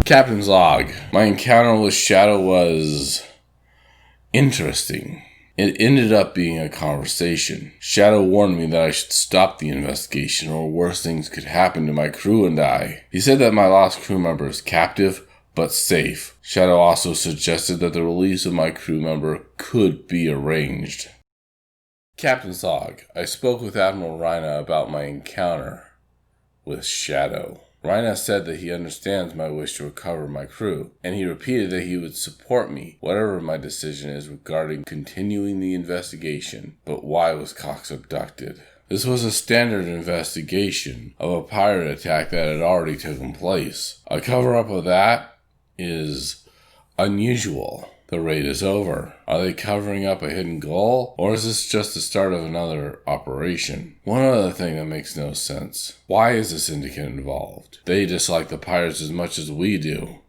Captain's log. My encounter with Shadow was interesting. It ended up being a conversation. Shadow warned me that I should stop the investigation or worse things could happen to my crew and I. He said that my lost crew member is captive, but safe. Shadow also suggested that the release of my crew member could be arranged. Captain's log. I spoke with Admiral Rhina about my encounter with Shadow. Rhina said that he understands my wish to recover my crew, and he repeated that he would support me, whatever my decision is regarding continuing the investigation. But why was Cox abducted? This was a standard investigation of a pirate attack that had already taken place. A cover-up of that is unusual. The raid is over. Are they covering up a hidden goal? Or is this just the start of another operation? One other thing that makes no sense. Why is the syndicate involved? They dislike the pirates as much as we do.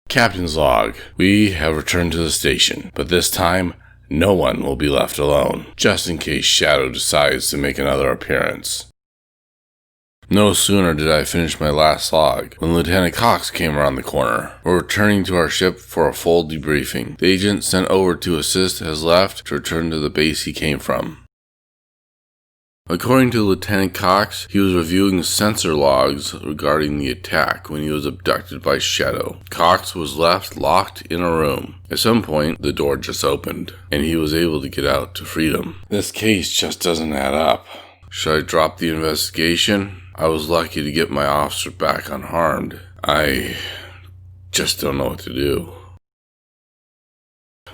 Captain's log. We have returned to the station, but this time, no one will be left alone, just in case Shadow decides to make another appearance. No sooner did I finish my last log when Lieutenant Cox came around the corner. We're returning to our ship for a full debriefing. The agent sent over to assist has left to return to the base he came from. According to Lieutenant Cox, he was reviewing sensor logs regarding the attack when he was abducted by Shadow. Cox was left locked in a room. At some point, the door just opened, and he was able to get out to freedom. This case just doesn't add up. Should I drop the investigation? I was lucky to get my officer back unharmed. I just don't know what to do.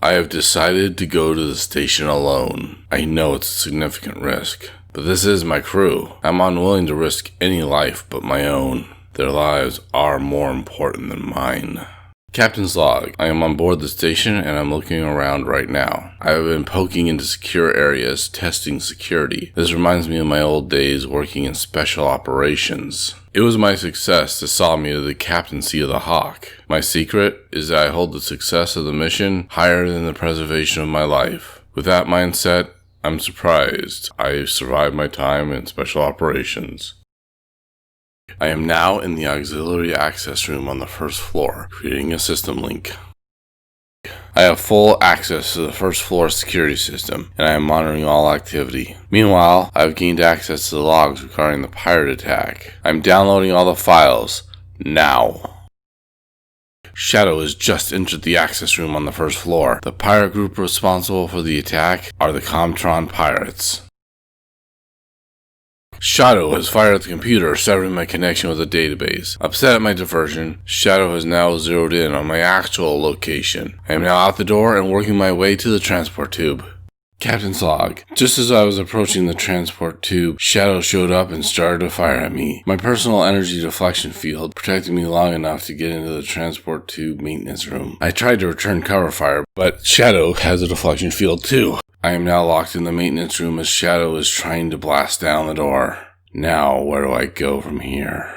I have decided to go to the station alone. I know it's a significant risk, but this is my crew. I'm unwilling to risk any life but my own. Their lives are more important than mine. Captain's log. I am on board the station and I'm looking around right now. I have been poking into secure areas, testing security. This reminds me of my old days working in special operations. It was my success that saw me to the captaincy of the Hawk. My secret is that I hold the success of the mission higher than the preservation of my life. With that mindset, I'm surprised I survived my time in special operations. I am now in the auxiliary access room on the first floor, creating a system link. I have full access to the first floor security system, and I am monitoring all activity. Meanwhile, I have gained access to the logs regarding the pirate attack. I am downloading all the files, now. Shadow has just entered the access room on the first floor. The pirate group responsible for the attack are the Comtron pirates. Shadow has fired at the computer, severing my connection with the database. Upset at my diversion, Shadow has now zeroed in on my actual location. I am now out the door and working my way to the transport tube. Captain's log. Just as I was approaching the transport tube, Shadow showed up and started to fire at me. My personal energy deflection field protected me long enough to get into the transport tube maintenance room. I tried to return cover fire, but Shadow has a deflection field too. I am now locked in the maintenance room as Shadow is trying to blast down the door. Now, where do I go from here?